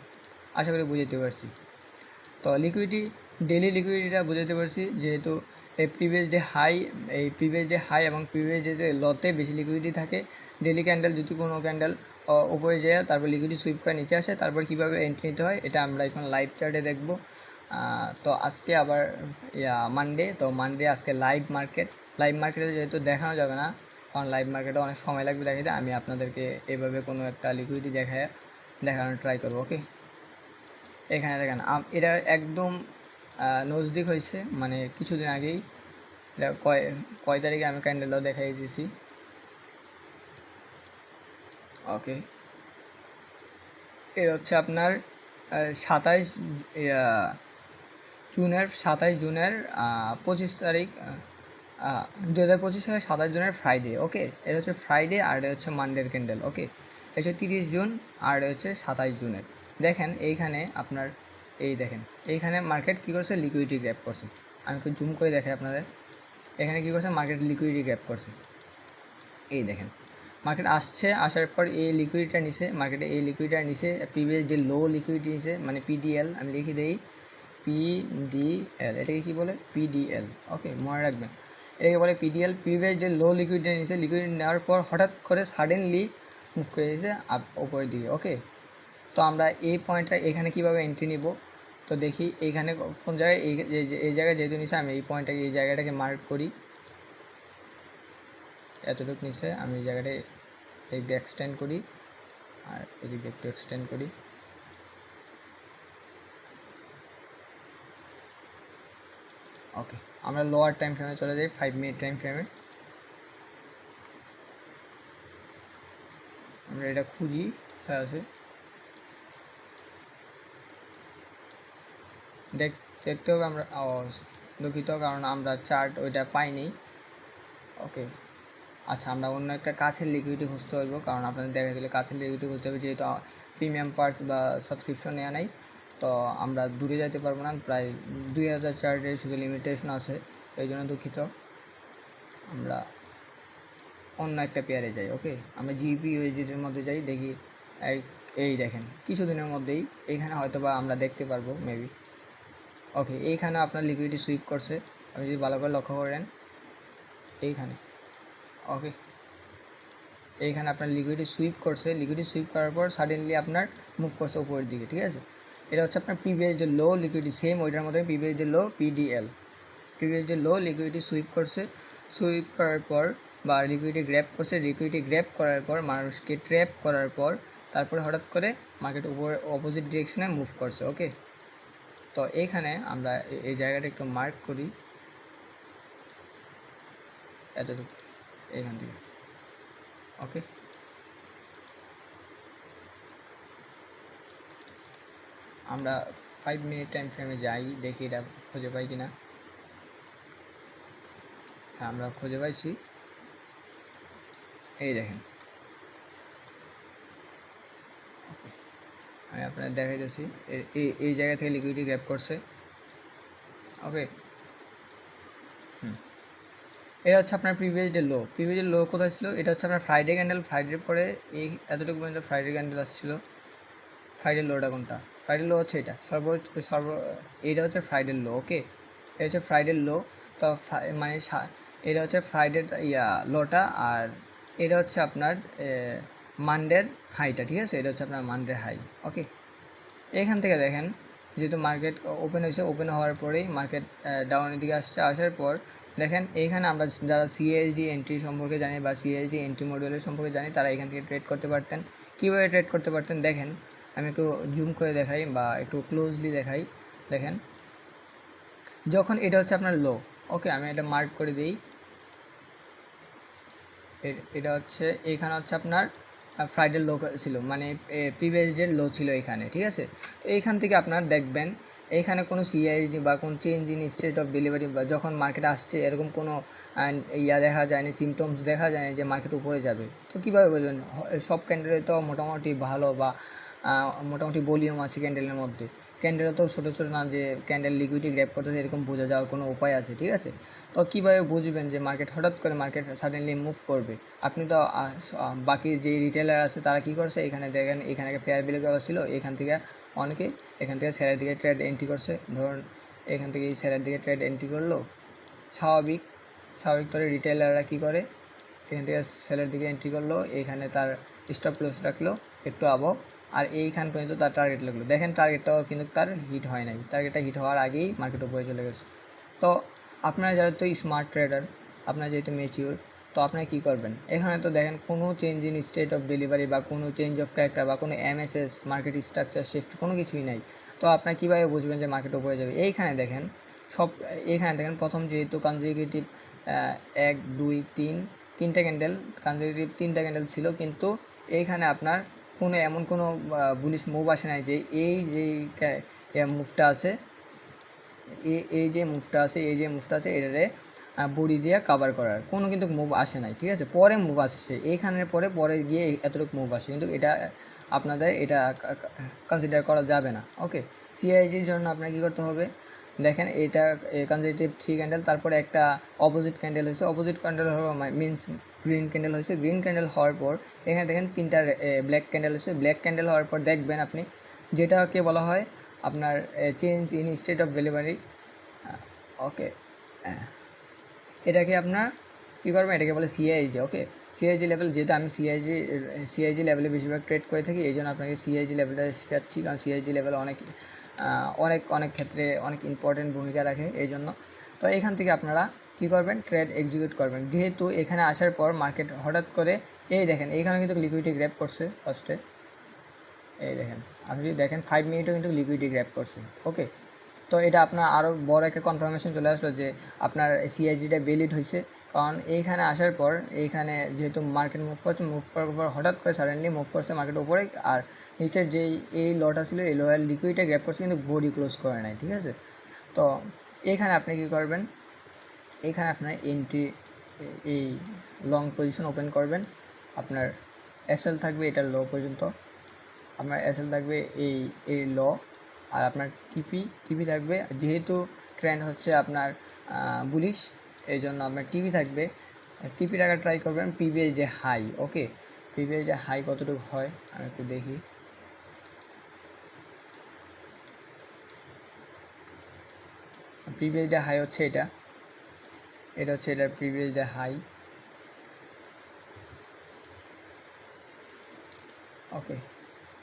আশা করি বুঝতে পারছি। তো লিকুইডিটি ডেলি লিকুইডিটিটা বুঝাতে পারছি, যেহেতু এই প্রিভিয়াস ডে হাই এবং প্রিভিয়াস ডে লতে বেশি লিকুইডিটি থাকে। ডেলি ক্যান্ডেল যদি কোনো ক্যান্ডেল উপরে যায় তারপর লিকুইডিটি সুইপ করে নিচে আসে, তারপর কীভাবে এন্ট্রি নিতে হয় এটা আমরা এখন লাইভ চার্টে দেখব। তো আজকে আবার মানডে, তো মানডে আজকে লাইভ মার্কেটে যেহেতু দেখানো যাবে না, কারণ লাইভ মার্কেটে অনেক সময় লাগবে দেখাতে, আমি আপনাদেরকে এভাবে কোনো একটা লিকুইডিটি দেখানোর ট্রাই করবো। ওকে, এখানে দেখেন এটা একদম নজদিক হয়েছে, মানে কিছুদিন আগেই, এটা কয় তারিখে আমি ক্যান্ডেলটাও দেখাই দিয়েছি। ওকে, এর হচ্ছে আপনার 27 জুনের 25 তারিখ 2025 সালের 27 জুনের ফ্রাইডে। ওকে, এটা হচ্ছে ফ্রাইডে আর এটা হচ্ছে মানডের ক্যান্ডেল। ওকে, এটা হচ্ছে 30 জুন আর এটা হচ্ছে 27 জুনের। দেখেন এইখানে আপনার দেখেন এইখানে মার্কেট কী করছে, লিকুইডিটি গ্র্যাব করছে। আমি একটু জুম করে দেখাই আপনাদের। এখানে কী করছে, মার্কেট লিকুইডিটি গ্র্যাব করছে। এই দেখেন মার্কেট আসার পর এই লিকুইডিটিটা নিছে, মার্কেটে এই লিকুইডিটিটা নিছে, প্রিভিয়াস ডে লো লিকুইডিটি নিছে, মানে পিডিএল। আমি লিখে দেই পিডিএল, এটাকে কী বলে, পিডিএল। ওকে, মনে রাখবেন এটাকে বলে পিডিএল। প্রিভিয়াস ডে লো লিকুইডিটি নিছে, লিকুইডিটি নেওয়ার পর হঠাৎ করে সাডেনলি মুভ করে দিয়েছে উপরের দিকে। ওকে, তো আমরা এই পয়েন্টটা এখানে কীভাবে এন্ট্রি নিব, তো দেখি এইখানে কোন জায়গায়, এই জায়গায় যেহেতু নিছে আমি এই জায়গাটাকে মার্ক করি। এতটুকু নিচে আমি এই জায়গাটায় একটু এক্সটেন্ড করি আর এদিকে একটু এক্সটেন্ড করি। ওকে, আমরা লোয়ার টাইম ফ্রেমে চলে যাই, 5 মিনিট টাইম ফ্রেমে। আমরা এটা খুঁজি কোথায় আছে, দেখতে হবে। আমরা দুঃখিত, কারণ আমরা চার্ট ওইটা পাইনি। ওকে, আচ্ছা, আমরা অন্য একটা কাছের লিকুইডিটি খুঁজতে হইব, কারণ আপনাদের দেখা গেলে কাছের লিকুইডিটি খুঁজতে হবে, যেহেতু প্রিমিয়াম পার্স বা সাবস্ক্রিপশন নেওয়া নাই, তো আমরা দূরে যেতে পারবো না। প্রায় 2000 চার্টের শুধু লিমিটেশন আছে, এই জন্য দুঃখিত। আমরা অন্য একটা পেয়ারে যাই। ওকে, আমরা জিপি ইউএসডিটির মধ্যে যাই, দেখি এই দেখেন কিছুদিনের মধ্যেই এইখানে হয়তো বা আমরা দেখতে পারবো মেবি। ওকে, এইখানে আপনার লিকুইডিটি সুইপ করছে, আপনি যদি ভালো করে লক্ষ্য করেন এইখানে। ওকে, এইখানে আপনার লিকুইডিটি সুইপ করছে, লিকুইডিটি সুইপ করার পর সাডেনলি আপনার মুভ করছে উপরের দিকে। ঠিক আছে, এটা হচ্ছে আপনার প্রিভিয়াস ডে লো লিকুইডিটি, সেম ওইটার মধ্যে প্রিভিয়াস ডে লো পিডিএল। প্রিভিয়াস ডে লো লিকুইডিটি সুইপ করছে, সুইপ করার পর বা লিকুইডিটি গ্র্যাব করছে, লিকুইডিটি গ্র্যাব করার পর মানুষকে ট্র্যাপ করার পর তারপরে হঠাৎ করে মার্কেট উপরে অপোজিট ডিরেকশনে মুভ করছে। ওকে, তো এইখানে আমরা এই জায়গাটা একটু মার্ক করি, এতটুকু এইখান থেকে। ওকে, আমরা 5 মিনিট টাইম ফ্রেমে যাই, দেখি এটা খুঁজে পাই কিনা। হ্যাঁ, আমরা খুঁজে পাইছি, এই দেখেন। আমি আপনাদের দেখাইতেছি, এই জায়গা থেকে লিকুইডিটি গ্র্যাব করছে। ওকে, এটা হচ্ছে আপনার প্রিভিয়াস ডে লো কোথায় ছিল, এটা হচ্ছে আপনার ফ্রাইডে ক্যান্ডেল। ফ্রাইডের পরে এই এতটুকু পর্যন্ত ফ্রাইডে ক্যান্ডেল আসছিল। ফ্রাইডে লোটা কোনটা, ফ্রাইডে লো হচ্ছে এটা এইটা হচ্ছে ফ্রাইডে লো। ওকে, এটা হচ্ছে ফ্রাইডে লো। তো মানে এটা হচ্ছে ফ্রাইডের লোটা, আর এটা হচ্ছে আপনার মানডের হাইটা। ঠিক আছে, এটা হচ্ছে আপনার মানডের হাই। ওকে, এখান থেকে দেখেন যেহেতু মার্কেট ওপেন হয়েছে, ওপেন হওয়ার পরেই মার্কেট ডাউনের দিকে আসার পর দেখেন এইখানে আমরা যারা সিএসডি এন্ট্রি সম্পর্কে জানি বা সিএসডি এন্ট্রি মডেলের সম্পর্কে জানি, তারা এখান থেকে ট্রেড করতে পারতেন। কীভাবে ট্রেড করতে পারতেন দেখেন, আমি একটু জুম করে দেখাই বা একটু ক্লোজলি দেখাই। দেখেন যখন এটা হচ্ছে আপনার লো, ওকে আমি এটা মার্ক করে দিই, এটা হচ্ছে এইখানে হচ্ছে আপনার ফ্রাইডে লো ছিল, মানে প্রিভিয়াস ডে লো ছিল এখানে। ঠিক আছে, এইখান থেকে আপনার দেখবেন এইখানে কোনো সিআইডি বা কোনো change in state of delivery বা যখন মার্কেট আসছে এরকম কোনো দেখা যায়নি, সিমটমস দেখা যায়নি যে মার্কেট উপরে যাবে। তো কীভাবে বুঝবেন, সব ক্যান্ডেলে তো মোটামুটি ভালো বা মোটামুটি ভলিউম আছে ক্যান্ডেলের মধ্যে, ক্যান্ডেল তো ছোটো ছোটো না যে ক্যান্ডেল লিকুইডিটি গ্র্যাব করতেছে এরকম বোঝা যাওয়ার কোনো উপায় আছে, ঠিক আছে। তো কীভাবে বুঝবেন যে মার্কেট হঠাৎ করে মার্কেট সাডেনলি মুভ করবে? আপনি তো বাকি যে রিটেলার আছে তারা কী করছে, এখানে দেখেন এখানে ফেয়ার ভ্যালু করা ছিল, এখান থেকে অনেকে এখান থেকে সেলের দিকে ট্রেড এন্ট্রি করছে। ধরুন এখান থেকে এই সেলের দিকে ট্রেড এন্ট্রি করলো, স্বাভাবিক করে রিটেলাররা কী করে, এখান থেকে সেলের দিকে এন্ট্রি করলো, এখানে তার স্টপ লস রাখলো একটু আবহাওয়া, আর এইখান পর্যন্ত তার টার্গেট লাগলো। দেখেন টার্গেটটাও কিন্তু তার হিট হয় নাই, টার্গেটটা হিট হওয়ার আগেই মার্কেট উপরে চলে গেছে। তো আপনারা যারা তো স্মার্ট ট্রেডার, আপনারা যেহেতু ম্যাচিওর, তো আপনারা কী করবেন, এখানে তো দেখেন কোনো change in state of delivery বা কোনো চেঞ্জ অফ ক্যারেক্টার বা কোনো এমএসএস মার্কেট স্ট্রাকচার শিফট কোনো কিছুই নাই। তো আপনারা কীভাবে বুঝবেন যে মার্কেট উপরে যাবে? এইখানে দেখেন প্রথম যেহেতু কনজিকিউটিভ 1 2 3 তিনটা ক্যান্ডেল, কনজিকিউটিভ 3টা ক্যান্ডেল ছিল, কিন্তু এইখানে আপনার কোনো এমন কোনো বুলিশ মুভ আসে নাই যে এই যে মুভটা আছে, এই যে মুভটা আছে এটারে বডি দিয়ে কাভার করার কোনো কিন্তু মুভ আসে নাই, ঠিক আছে। পরে মুভ আসছে এইখানের পরে গিয়ে এতটুকু মুভ আসছে, কিন্তু এটা আপনাদের এটা কনসিডার করা যাবে না। ওকে, সিআইজির জন্য আপনার কী করতে হবে, দেখেন এটা কনজারভেটিভ 3 ক্যান্ডেল, তারপরে একটা অপোজিট ক্যান্ডেল হয়েছে, অপোজিট ক্যান্ডেল হওয়া মিনস গ্রিন ক্যান্ডেল হয়েছে, গ্রিন ক্যান্ডেল হওয়ার পর এখানে দেখেন 3টা ব্ল্যাক ক্যান্ডেল হয়েছে। ব্ল্যাক ক্যান্ডেল হওয়ার পর দেখবেন আপনি যেটাকে বলা হয় আপনার change in state of delivery. Okay, এটাকে আপনার কী করবেন, এটাকে বলে সিআইজি। ওকে, সিআইজি লেভেল, যেহেতু আমি সিআইজি লেভেলে বেশিরভাগ ট্রেড করে থাকি, এই জন্য আপনাকে সিআইজি লেভেলটা শেখাচ্ছি, কারণ সিআইজি লেভেল অনেক ক্ষেত্রে অনেক ইম্পর্টেন্ট ভূমিকা রাখে এই জন্য। তো এখান থেকে আপনারা কী করবেন, ট্রেড এক্সিকিউট করবেন। যেহেতু এখানে আসার পর মার্কেট হঠাৎ করে এই দেখেন এইখানে কিন্তু লিকুইডিটি গ্র্যাব করছে ফার্স্টে, এই দেখেন আপনি যদি দেখেন 5 মিনিটও কিন্তু লিকুইডিটি গ্র্যাব করছে। ওকে, তো এটা আপনার আরও বড় একটা কনফার্মেশন চলে আসলো যে আপনার সিআইজিটা ভ্যালিড হয়েছে, কারণ এইখানে আসার পর এইখানে যেহেতু মার্কেট মুভ করার পর হঠাৎ করে সাডেনলি মুভ করছে মার্কেট উপরে, আর নিচের যেই এই লটা ছিল এই লোয়ার লিকুইডটা গ্র্যাব করছে কিন্তু বডি ক্লোজ করে নাই, ঠিক আছে। তো এইখানে আপনি কী করবেন, এইখানে আপনার এন্ট্রি এই লং পজিশন ওপেন করবেন, আপনার এসএল থাকবে এটা লো পর্যন্ত, আপনার এসএল থাকবে এই লো, আর আপনার টিপি থাকবে, যেহেতু ট্রেন্ড হচ্ছে আপনার বুলিশ, এই জন্য আপনার টিপি থাকবে, টিপি টাকা ট্রাই করবেন প্রিভিয়াস ডে হাই। ওকে, প্রিভিয়াস ডে হাই কতটুকু হয় আমি একটু দেখি, প্রিভিয়াস ডে হাই হচ্ছে এটা হচ্ছে এটার প্রিভিয়াস ডে হাই। ওকে,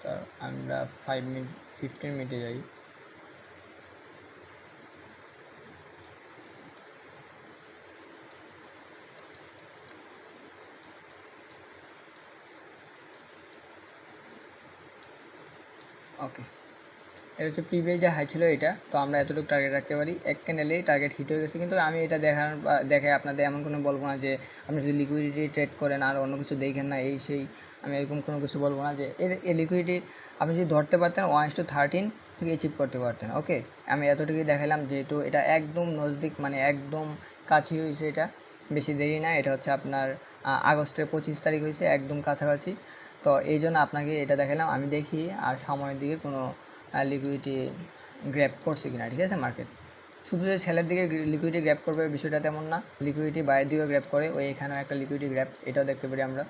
তো আমরা 15 মিনিটে যাই। ওকে, এটা হচ্ছে প্রিভিয়াস যে হাই ছিল এটা, তো আমরা এতটুকু টার্গেট রাখতে পারি, এক ক্যান্ডেলেই টার্গেট হিট হয়ে গেছে। কিন্তু আমি এটা দেখায় আপনাদের এমন কোনো বলবো না যে আপনি যদি লিকুইডিটি ট্রেড করেন আর অন্য কিছু দেখেন না এই সেই, আমি এরকম কোনো কিছু বলবো না। যে এই লিকুইডিটি আপনি যদি ধরতে পারতেন 1:13 থেকে অ্যাচিভ করতে পারতেন। ওকে, আমি এতটুকুই দেখালাম, যেহেতু এটা একদম নজদিক মানে একদম কাছেই হয়েছে, এটা বেশি দেরি না, এটা হচ্ছে আপনার আগস্টের 25 তারিখ হয়েছে, একদম কাছাকাছি। তো এই জন্য আপনাকে এটা দেখালাম, আমি দেখি আর সামনের দিকে কোনো লিকুইডিটি গ্র্যাব করছে কিনা, ঠিক আছে। মার্কেট শুধু যে সেলের দিকে লিকুইডিটি গ্র্যাব করবে বিষয়টা তেমন না, লিকুইডিটি বাইরের দিকেও গ্র্যাব করে, ওই এখানেও একটা লিকুইডিটি গ্র্যাব, এটাও দেখতে পারি আমরা।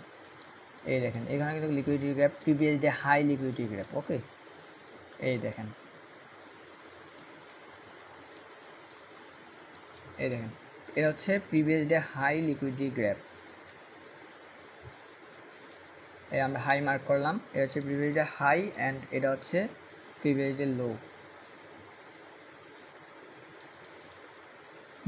এই দেখেন এখানে কিন্তু liquidity grab, previous day high liquidity grab. Okay, এই দেখেন এটা হচ্ছে previous day high liquidity grab, এই আমরা হাই মার্ক করলাম, এটা হচ্ছে প্রিভিয়াস ডে হাই অ্যান্ড এটা হচ্ছে প্রিভিয়াস ডে লো।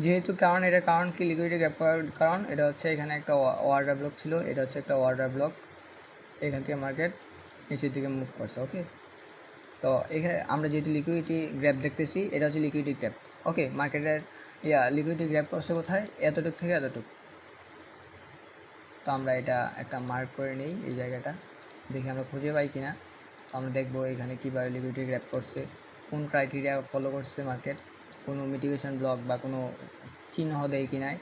যেহেতু কারণ কি লিকুইডিটি গ্র্যাব করার কারণ, এটা হচ্ছে এখানে একটা অর্ডার ব্লক ছিল, এটা হচ্ছে একটা অর্ডার ব্লক, এখান থেকে মার্কেট নিচের দিকে মুভ করছে। ওকে, তো এখানে আমরা যেহেতু লিকুইডিটি গ্র্যাব দেখতেছি, এটা হচ্ছে লিকুইডিটি গ্র্যাব। ওকে, মার্কেটের লিকুইডিটি গ্র্যাব করছে কোথায়, এতটুক থেকে এতটুক। তো আমরা এটা একটা মার্ক করে নিই, এই জায়গাটা দেখি আমরা খুঁজে পাই কিনা। তো আমরা দেখবো এখানে কীভাবে লিকুইডিটি গ্র্যাব করছে, কোন ক্রাইটেরিয়া ফলো করছে মার্কেট, কোনো মিটিগেশন ব্লক বা কোনো চিহ্ন দেয় কি নাই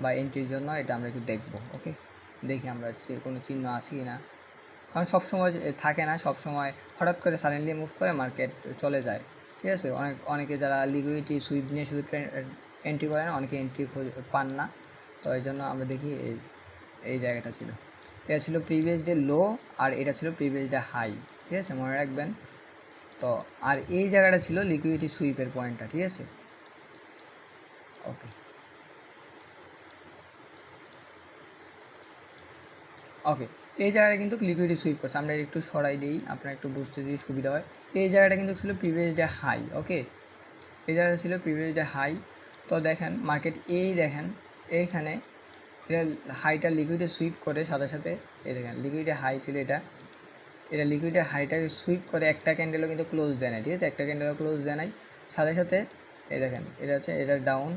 বা এন্ট্রির জন্য, এটা আমরা একটু দেখবো। ওকে, দেখি আমরা কোনো চিহ্ন আছে কি না, কারণ সবসময় থাকে না, সবসময় হঠাৎ করে সাডেনলি মুভ করে মার্কেট চলে যায়, ঠিক আছে। অনেকে যারা লিকুইডিটি সুইপ নিয়ে শুধু এন্ট্রি করেন, অনেকে এন্ট্রি পান না। তো এই জন্য আমরা দেখি এই জায়গাটা ছিল, এটা ছিল প্রিভিয়াস ডে লো, আর এটা ছিল প্রিভিয়াস ডে হাই, ঠিক আছে, মনে রাখবেন। তো আর এই জায়গাটা ছিল লিকুইডিটি সুইপের পয়েন্টটা, ঠিক আছে। ওকে ওকে এই জায়গাটা কিন্তু লিকুইডিটি সুইপ করছে। আমরা একটু সরাই দিই, আপনার একটু বুঝতে যদি সুবিধা হয়। এই জায়গাটা কিন্তু ছিল প্রিভিয়াস ডে হাই। ওকে, এই জায়গাটা ছিল প্রিভিয়াস ডে হাই। তো দেখেন মার্কেট দেখেন এইখানে এটা হাইটা লিকুইডে সুইপ করে সাথে সাথে এই দেখেন লিকুইডে হাই ছিল এটা লিকুইডে হাইটাকে সুইপ করে একটা ক্যান্ডেলও কিন্তু ক্লোজ দেয় না, ঠিক আছে, একটা ক্যান্ডেলও ক্লোজ দেয় নাই। সাথে সাথে এই দেখেন এটা হচ্ছে এটা ডাউন,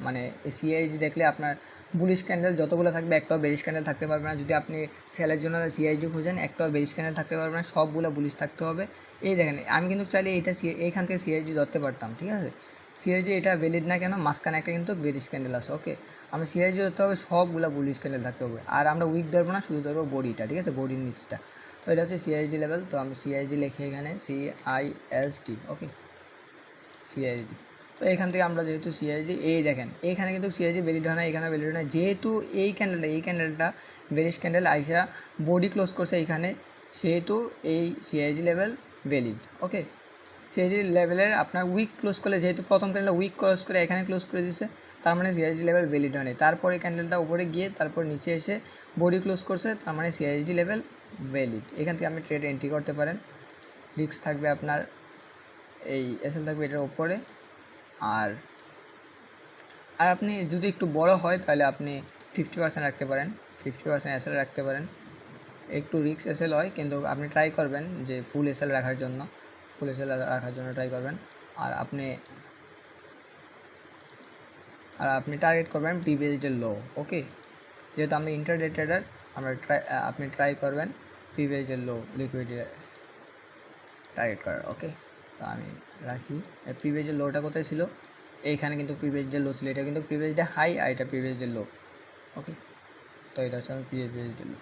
মানে সিআইডি দেখলে আপনার বুলিশ ক্যান্ডেল যতগুলো থাকবে একটাও বেরিশ ক্যান্ডেল থাকতে পারবে না। যদি আপনি সেলের জন্য সিআইডি খোঁজেন একটাও বেরিশ ক্যান্ডেল থাকতে পারবে না, সবগুলো বুলিশ থাকতে হবে। এই দেখেন আমি কিন্তু চাইলে এইটা এইখান থেকে সিআইডি ধরতে পারতাম, ঠিক আছে। সিআইডি এটা ভ্যালিড না কেন, মাঝখানে একটা কিন্তু বেরিশ ক্যান্ডেল আছে। ওকে, আমরা সিআইডি ধরতে হবে, সবগুলো বুলিশ ক্যান্ডেল থাকতে হবে। আর আমরা উইক ধরবো না, শুধু ধরবো বডিটা, ঠিক আছে, বডির নিচটা। তো এটা হচ্ছে সিআইএসডি লেভেল। তো আমি সিআইএসডি লিখি এখানে CISD। ওকে, সিআইএসডি। তো এখান থেকে আমরা যেহেতু সিআইএসডি দেখেন এইখানে কিন্তু সিআইএসডি ভ্যালিড হয় না, এখানে ভ্যালিড হয় না, যেহেতু এই ক্যান্ডেলটা বেরিশ ক্যান্ডেল আইসা বডি ক্লোজ করছে এইখানে, সেহেতু এই সিআইএসডি লেভেল ভ্যালিড। ওকে, সিআইএসডি লেভেলের আপনার উইক ক্লোজ করলে, যেহেতু প্রথম ক্যান্ডেল উইক ক্লোজ করে এখানে ক্লোজ করে দিচ্ছে, তার মানে সিআইএসডি লেভেল ভ্যালিড হয়নি। তারপরে ক্যান্ডেলটা উপরে গিয়ে তারপর নিচে এসে বডি ক্লোজ করছে, তার মানে সিআইএসডি লেভেল ভ্যালিড। এখান থেকে আপনি ট্রেড এন্ট্রি করতে পারেন। রিস্ক থাকবে আপনার, এই এসএল থাকবে এটার উপরে। আর আপনি যদি একটু বড় হয় তাহলে আপনি 50% রাখতে পারেন, 50% এসএল রাখতে পারেন। একটু রিস্ক এসএল হয়, কিন্তু আপনি ট্রাই করবেন যে ফুল এসএল রাখার জন্য ট্রাই করবেন। আর আপনি টার্গেট করবেন প্রিভিয়াস ডে লো। ওকে, যেহেতু আমরা ইন্টারডে ট্রেডার, আপনি ট্রাই করবেন প্রিভিয়াস ডে লো লিকুইডিটি টার্গেট করার। ওকে, তো আমি রাখি। প্রিভিয়াস ডে লোটা কোথায় ছিল, এইখানে কিন্তু প্রিভিয়াস ডে লো ছিল, এটা কিন্তু প্রিভিয়াস ডে হাই, আর এটা প্রিভিয়াস ডে লো। ওকে, তো এটা হচ্ছে আমার প্রিভিয়াস ডে লো।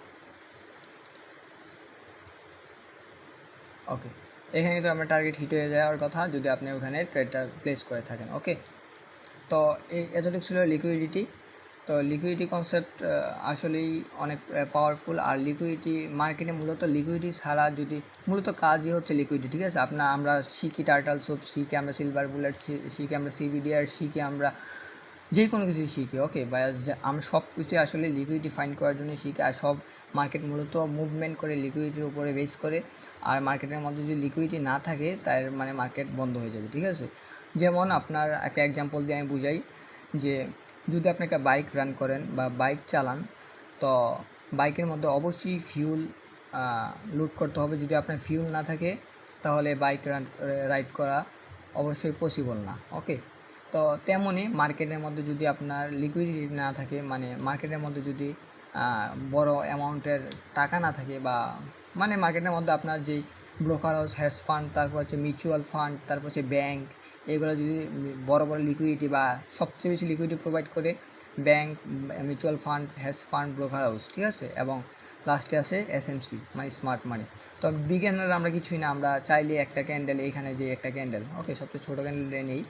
ওকে, এখানে কিন্তু আপনার টার্গেট হিট হয়ে যাওয়ার কথা যদি আপনি ওখানে ট্রেডটা প্লেস করে থাকেন। ওকে, তো এতটুকু ছিল লিকুইডিটি। তো লিকুইডিটি কনসেপ্ট আসলেই অনেক পাওয়ারফুল। আর লিকুইডিটি মার্কেটে মূলত লিকুইডিটি ছাড়া যদি মূলত কাজই হচ্ছে লিকুইডিটি, ঠিক আছে। আমরা শিখি টার্টাল সোপ, শিখি আমরা সিলভার বুলেট, শিখি আমরা CBDR, শিখি আমরা যে কোনো কিছুই শিখি। ওকে, বা আমরা সব কিছুই আসলে লিকুইডিটি ফাইন্ড করার জন্য শিখি। আর সব মার্কেট মূলত মুভমেন্ট করে লিকুইডিটির উপরে বেস করে। আর মার্কেটের মধ্যে যদি লিকুইডিটি না থাকে তার মানে মার্কেট বন্ধ হয়ে যাবে, ঠিক আছে। যেমন আপনার একটা এক্সাম্পল দিয়ে আমি বুঝাই, যে যদি আপনি একটা বাইক রান করেন বা বাইক চালান, তো বাইকের মধ্যে অবশ্যই ফিউল লোড করতে হবে। যদি আপনার ফিউল না থাকে তাহলে বাইক রাইড করা অবশ্যই পসিবল না। ওকে, তো তেমনই মার্কেটের মধ্যে যদি আপনার লিকুইডিটি না থাকে, মানে মার্কেটের মধ্যে যদি বড় অ্যামাউন্টের টাকা না থাকে, বা মানে মার্কেটের মধ্যে আপনার যেই ব্রোকার হাউস, হেজ ফান্ড, তারপর হচ্ছে মিউচুয়াল ফান্ড, তারপর হচ্ছে ব্যাংক, এগুলো যদি বড় বড় লিকুইডিটি বা সবচেয়ে বেশি লিকুইডিটি প্রোভাইড করে bank, mutual fund, hedge fund, broker house, ঠিক আছে, এবং লাস্টে আছে SMC মানে স্মার্ট মানি। তো বিগিনার আমরা কিছুই না, আমরা চাইলে একটা ক্যান্ডেল, এইখানে যে একটা ক্যান্ডেল, ওকে, সবচেয়ে ছোটো ক্যান্ডেলটা নেই,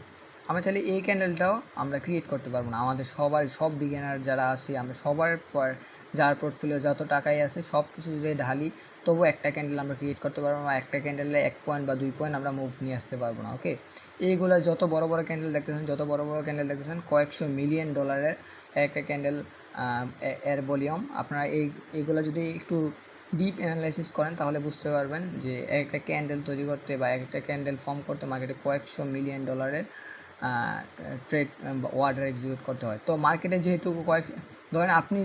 আমরা চাইলে এই ক্যান্ডেলটাও আমরা ক্রিয়েট করতে পারবো না। আমাদের সব বিগিনার যারা আছে, আমরা সবার যার পোর্টফোলিও যত টাকাই আছে সব কিছু যদি ঢালি, তবু একটা ক্যান্ডেল আমরা ক্রিয়েট করতে পারবো না। একটা ক্যান্ডেলে 1 পয়েন্ট বা 2 পয়েন্ট আমরা মুভ নিয়ে আসতে পারবো না। ওকে, এইগুলো যত বড় বড় ক্যান্ডেল দেখতেছেন, কয়েকশো মিলিয়ন ডলারের একটা ক্যান্ডেল, এর ভলিউম। আপনারা এইগুলো যদি একটু ডিপ অ্যানালাইসিস করেন তাহলে বুঝতে পারবেন যে একটা ক্যান্ডেল তৈরি করতে বা একটা ক্যান্ডেল ফর্ম করতে মার্কেটে কয়েকশো মিলিয়ন ডলারের ট্রেড অর্ডার এক্সিকিউট করতে হয়। তো মার্কেটে যেহেতু ধরেন আপনি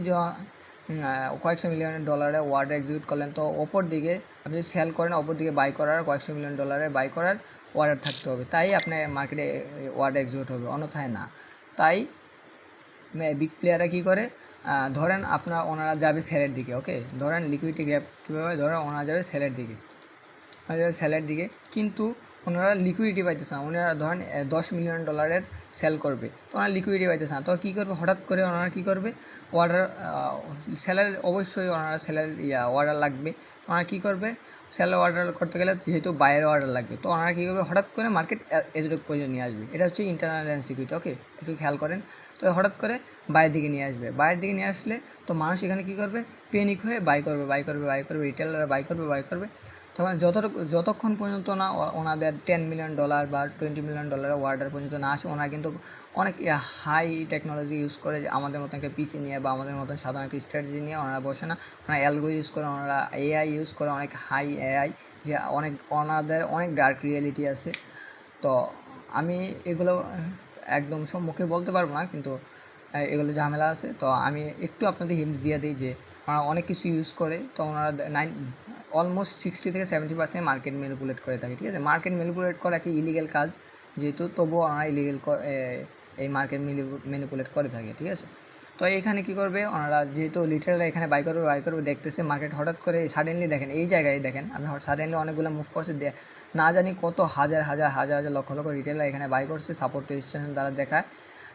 কয়েকশো মিলিয়ন ডলারের অর্ডার এক্সিকিউট করলেন, তো ওপর দিকে আপনি যদি সেল করেন, ওপর দিকে বাই করার কয়েকশো মিলিয়ন ডলারের বাই করার অর্ডার থাকতে হবে, তাই আপনার মার্কেটে অর্ডার এক্সিকিউট হবে, অন্যথায় না। তাই বিগ প্লেয়াররা কী করে, ধরেন ওনারা যাবে সেলের দিকে। ওকে, ধরেন লিকুইডিটি গ্যাপ কীভাবে, ধরেন ওনারা যাবে সেলের দিকে, কিন্তু ওনারা লিকুইডিটি পাইতেছে না। ওনারা ধরেন 10 মিলিয়ন ডলারের সেল করবে, তো ওনারা লিকুইডিটি পাইতেছে না। তো কী করবে, হঠাৎ করে ওনারা কী করবে, অর্ডার সেলের, অবশ্যই ওনারা সেলের অর্ডার লাগবে, ওনারা কী করবে, সেল অর্ডার করতে গেলে যেহেতু বাইরের অর্ডার লাগবে, তো ওনারা কী করবে, হঠাৎ করে মার্কেট এজরক পর্যন্ত নিয়ে আসবে। এটা হচ্ছে ইন্টারনাল রেঞ্জ লিকুইডিটি। ওকে, একটু খেয়াল করেন। তো হঠাৎ করে বাইরের দিকে নিয়ে আসবে, বাইরের দিকে নিয়ে আসলে তো মানুষ এখানে কী করবে, প্যানিক হয়ে বাই করবে, রিটেলাররা বাই করবে। তখন যতক্ষণ পর্যন্ত না ওনাদের $10 মিলিয়ন বা $20 মিলিয়ন অর্ডার পর্যন্ত না আসে, ওনারা কিন্তু অনেক হাই টেকনোলজি ইউজ করে, আমাদের মতন একটা পিসি নিয়ে বা আমাদের মতন সাধারণ একটা স্ট্র্যাটেজি নিয়ে ওনারা বসে না। ওনারা অ্যালগো ইউজ করে, ওনারা এআই ইউজ করে, অনেক হাই এআই, যে ওনাদের অনেক ডার্ক রিয়েলিটি আছে। তো আমি এগুলো একদম সম্মুখে বলতে পারবো না, কিন্তু এগুলো ঝামেলা আছে। তো আমি একটু আপনাদের হিন্টস দিয়ে দিই যে ওনারা অনেক কিছু ইউজ করে। তো ওনারা অলমোস্ট 60-70% মার্কেট ম্যানিপুলেট করে থাকে। ঠিক আছে, মার্কেট ম্যানিপুলেট করা কি ইলিগেল কাজ, যেহেতু তবুও ওনারা ইলিগেল এই মার্কেট ম্যানিপুলেট করে থাকে। ঠিক আছে, তো এখানে কী করবে ওনারা, যেহেতু লিটাররা এখানে বাই করবে দেখতেছে মার্কেট হঠাৎ করে সাডেনলি দেখেন এই জায়গায় দেখেন আমি সাডেনলি অনেকগুলো মুভ করছে, না জানি কত হাজার লক্ষ রিটেলার এখানে বাই করছে, সাপোর্ট রেজিস্ট্রেশন দ্বারা দেখায়।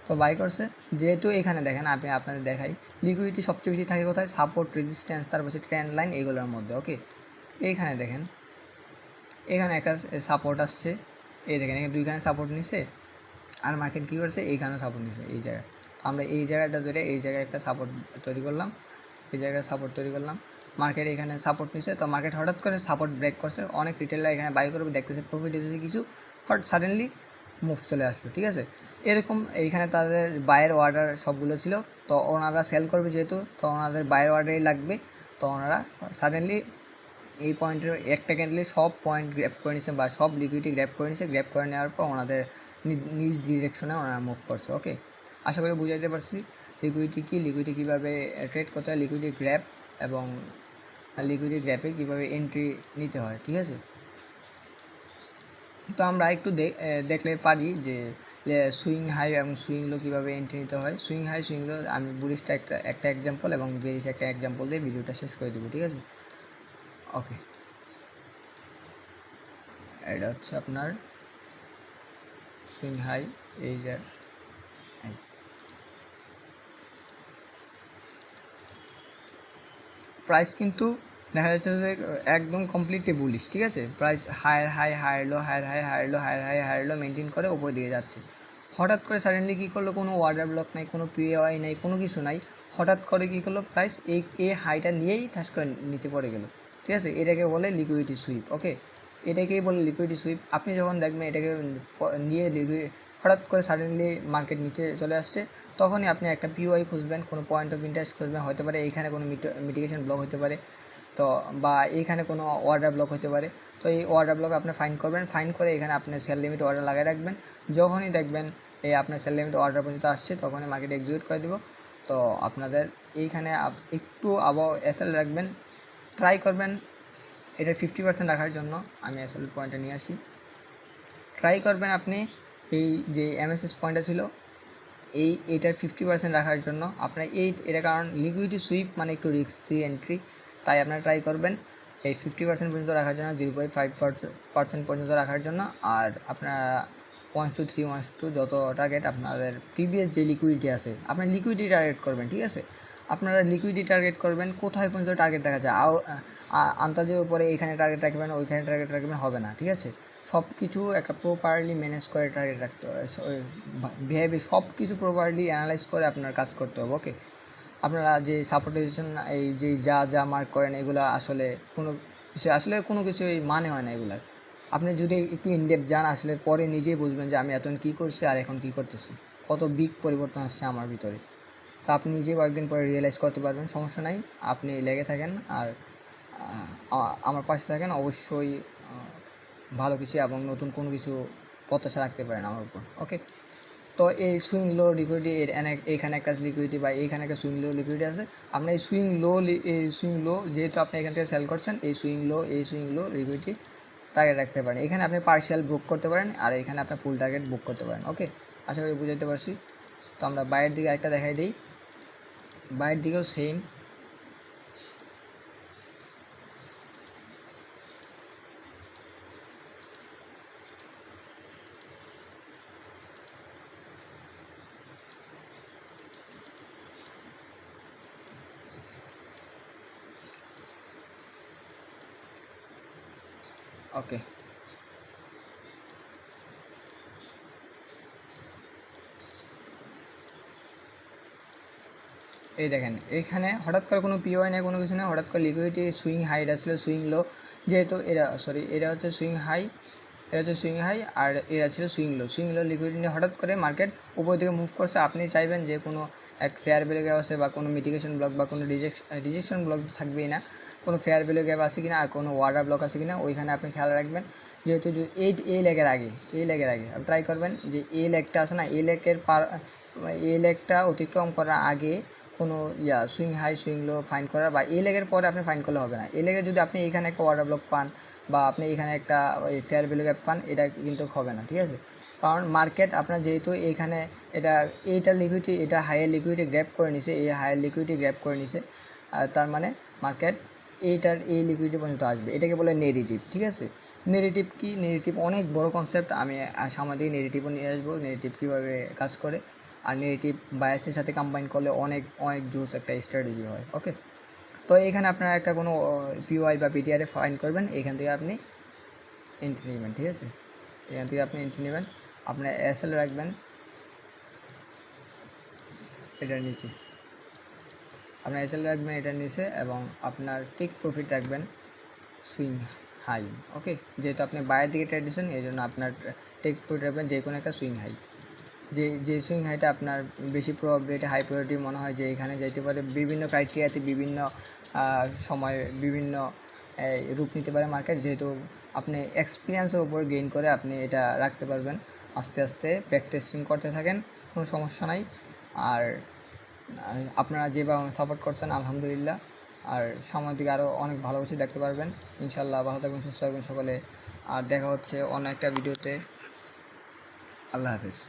তো বাই করছে, যেহেতু এখানে দেখেন আমি আপনাদের দেখাই, লিকুইডিটি সবচেয়ে বেশি থাকে কোথায়, সাপোর্ট রেজিস্ট্যান্স, তারপর হচ্ছে ট্রেন্ড লাইন, এগুলোর মধ্যে। ওকে, এইখানে দেখেন, এখানে একটা সাপোর্ট আসছে, এই দেখেন এখানে দুইখানে সাপোর্ট নিছে, আর মার্কেট কী করছে, এইখানেও সাপোর্ট নিছে এই জায়গায়। তো আমরা এই জায়গাটা ধরে এই জায়গায় একটা সাপোর্ট তৈরি করলাম, এই জায়গায় সাপোর্ট তৈরি করলাম, মার্কেট এখানে সাপোর্ট নিছে। তো মার্কেট হঠাৎ করে সাপোর্ট ব্রেক করছে, অনেক রিটেলার এখানে বাই করবে, দেখতেছে প্রফিট এসেছে কিছু, সাডেনলি মুভ চলে আসলো। ঠিক আছে, এরকম এইখানে তাদের বাইয়ের অর্ডার সবগুলো ছিল, তো ওনারা সেল করবে যেহেতু, তো ওনাদের বাইয়ের অর্ডারই লাগবে। তো ওনারা সাডেনলি এই পয়েন্টের একটা ক্যান্ডেলে সব পয়েন্ট গ্র্যাপ করে নিছে বা সব লিকুইডিটি গ্র্যাপ করে নিছে, গ্র্যাপ করে নেওয়ার পর ওনাদের নিজ ডিরেকশনে ওনারা মুভ করছে। ওকে, আশা করি বুঝাইতে পারছি লিকুইডিটি কী, লিকুইডিটি কীভাবে ট্রেড করতে হয়, লিকুইডিটি গ্র্যাপ এবং লিকুইডিটি গ্র্যাপে কীভাবে এন্ট্রি নিতে হয়। ঠিক আছে, তো আমরা একটু দেখলে পারি যে সুইং হাই এবং সুইং লো কীভাবে এন্ট্রি নিতে হয়। সুইং হাই সুইং লো আমি বুলিশটা একটা এক্সাম্পল এবং বেরিশ একটা এক্সাম্পল দিয়ে ভিডিওটা শেষ করে দেবো। ঠিক আছে, ওকে, এটা হচ্ছে আপনার সুইং হাই, এই যে প্রাইস কিন্তু দেখা যাচ্ছে যে একদম কমপ্লিটলি বুলিশ। ঠিক আছে, প্রাইস হায়ার লো মেনটেন করে উপর দিকে যাচ্ছে। হঠাৎ করে সাডেনলি কী করলো, কোনো অর্ডার ব্লক নাই, কোনো পিওআই নাই, কোনো কিছু নাই, হঠাৎ করে কী করলো, প্রাইস এই হাইটা নিয়েই ঠাস করে নিচে পড়ে গেল। ঠিক আছে, এটাকে বলে লিকুইডিটি সুইপ। ওকে, এটাকেই বলে লিকুইডিটি সুইপ। আপনি যখন দেখবেন এটাকে নিয়ে হঠাৎ করে সাডেনলি মার্কেট নিচে চলে আসছে, তখনই আপনি একটা পিওআই খুঁজবেন, কোনো পয়েন্ট অফ ইন্টারেস্ট খুঁজবেন, হতে পারে এইখানে কোনো মিটিগেশন ব্লক হতে পারে, তো বা এইখানে কোনো অর্ডার ব্লক হতে পারে। তো এই অর্ডার ব্লক আপনি ফাইন করবেন, ফাইন করে এখানে আপনি সেল লিমিট অর্ডার লাগিয়ে রাখবেন। যখনই দেখবেন এই আপনার সেল লিমিট অর্ডার পর্যন্ত আসছে, তখনই মার্কেট এক্সিকিউট করে দেবো। তো আপনাদের এইখানে একটু এসএল রাখবেন, ট্রাই করবেন এটা 50% রাখার জন্য। আমি এসএল পয়েন্টটা নিয়ে আসি, ট্রাই করবেন আপনি এই যে এমএসএস পয়েন্টটা ছিল এইটার 50% রাখার জন্য। আপনার এটা কারণ লিকুইডিটি সুইপ মানে একটু রিস্কি এন্ট্রি, তাই আপনারা ট্রাই করবেন এই 50% পর্যন্ত রাখার জন্য, 0.5% পর্যন্ত রাখার জন্য। আর আপনারা 1-3 1-2 যত টার্গেট আপনাদের প্রিভিয়াস যে লিকুইডিটি আছে, আপনার লিকুইডিটি টার্গেট করবেন। ঠিক আছে, আপনারা লিকুইডিটি টার্গেট করবেন, কোথায় পর্যন্ত টার্গেট রাখা যায়, আন্দাজের উপরে এখানে টার্গেট রাখবেন, ওইখানে টার্গেট রাখবেন, হবে না। ঠিক আছে, সব কিছু একটা প্রপারলি ম্যানেজ করে টার্গেট রাখতে হবে, ভেবে সব কিছু প্রপারলি অ্যানালাইজ করে আপনার কাজ করতে হবে। ওকে, আপনারা যে সাপোর্টেশন এই যে যা মার্ক করেন, এগুলো কোনো কিছুই মানে হয় না এগুলার। আপনি যদি একটু ইনডেপথ যান, আসলে পরে নিজেই বুঝবেন যে আমি এতক্ষণ কী করছি আর এখন কী করতেছি, কত বিগ পরিবর্তন আসছে আমার ভিতরে। তো আপনি নিজেই কয়েকদিন পরে রিয়েলাইজ করতে পারবেন, সমস্যা নাই, আপনি লেগে থাকেন আর আমার পাশে থাকেন, অবশ্যই ভালো কিছু এবং নতুন কোনো কিছু প্রত্যাশা রাখতে পারেন আমার উপর। ওকে, তো এই সুইং লো লিকুইডিটি এইখানে একটা লিকুইডিটি বা এইখানে একটা সুইং লো লিকুইডিটি আছে। আপনার এই সুইং লো যেহেতু আপনি এখান থেকে সেল করছেন, এই সুইং লো লিকুইডিটি টার্গেট রাখতে পারেন। এখানে আপনি পার্শিয়াল বুক করতে পারেন আর এখানে আপনার ফুল টার্গেট বুক করতে পারেন। ওকে, আশা করি বুঝাতে পারছি। তো আমরা বাইরের দিকে একটা দেখাই দিই, বাইরের দিকেও সেম। ওকে। এই দেখেন এখানে হঠাৎ করে কোনো পিওয়াই নেই, কোনো কিছু নেই, হঠাৎ করে লিকুইডিটি সুইং হাই, এটা ছিল সুইং লো, যেহেতু এটা হচ্ছে সুইং হাই, এটা হচ্ছে সুইং হাই, আর এরা ছিল সুইং লো লিকুইডিটি হঠাৎ করে মার্কেট উপর দিকে মুভ করছে। আপনি চাইবেন যে কোনো এক ফেয়ার ভ্যালু গ্যাপ আছে বা কোনো মিটিগেশন ব্লক বা কোনো রিজেকশন ব্লক থাকবেই না, কোনো ফেয়ার ভ্যালু গ্যাপ আছে কিনা আর কোনো ওয়াটার ব্লক আছে কিনা ওইখানে আপনি খেয়াল রাখবেন। যেহেতু এই লেগের আগে আপনি ট্রাই করবেন যে এই লেগটা আছে না, এই লেগটা অতিক্রম করার আগে কোনো swing high swing low find করার, বা এই লেগের পরে আপনি ফাইন্ড করলে হবে না। এই লেগে যদি আপনি এখানে একটা ওয়াটার ব্লক পান বা আপনি এখানে একটা ওই ফেয়ার ভ্যালু গ্যাপ পান, এটা কিন্তু হবে না, ঠিক আছে। কারণ মার্কেট আপনার যেহেতু এইখানে এইটা লিকুইডিটি, এটা হাইয়ার লিকুইডিটি গ্র্যাব করে নিছে, এই হাইয়ার লিকুইডিটি গ্র্যাব করে নিছে, তার মানে মার্কেট এই লিকুইডিটি পর্যন্ত আসবে, এটাকে বলে নেগেটিভ, ঠিক আছে। নেগেটিভ কি, নেগেটিভ অনেক বড় কনসেপ্ট, আমি সামনে থেকে নেগেটিভও নিয়ে আসবো, নেগেটিভ কীভাবে কাজ করে, আর নেগেটিভ বায়াসের সাথে কম্বাইন করলে অনেক জোস একটা স্ট্র্যাটেজি হয়। ওকে, তো এখানে আপনারা একটা কোনো পিওয়াই বা পিটিআরে ফাইন করবেন, এখান থেকে আপনি এন্ট্রি নেবেন, ঠিক আছে। এখান থেকে আপনি এন্ট্রি নেবেন, আপনার এসএল রাখবেন এটার নিচে, আপনার এসএল রাখবেন এটার নিচে, এবং আপনার টেক প্রফিট রাখবেন সুইং হাই। ওকে, যেহেতু আপনি বাইরের দিকে ট্রেড দিচ্ছেন এই জন্য আপনার টেক প্রফিট রাখবেন যে কোনো একটা সুইং হাই, যে সুইং হাইটা আপনার বেশি প্রবাবিলিটি হাই প্রায়োরিটি মনে হয় যে এখানে যাইতে পারে। বিভিন্ন ক্রাইটেরিয়াতে বিভিন্ন সময় বিভিন্ন রূপ নিতে পারে মার্কেট, যেহেতু আপনি এক্সপিরিয়েন্সের উপর গেইন করে আপনি এটা রাখতে পারবেন। আস্তে আস্তে ব্যাক টেস্টিং করতে থাকেন, কোনো সমস্যা নাই। আর আপনারা যেভাবে সাপোর্ট করছেন আলহামদুলিল্লাহ, আর সামনের দিকে আরও অনেক ভালো কিছু দেখতে পারবেন ইনশাল্লাহ। ভালো থাকবেন, সুস্থ থাকবেন সকলে, আর দেখা হচ্ছে অন্য একটা ভিডিওতে। আল্লাহ হাফিজ।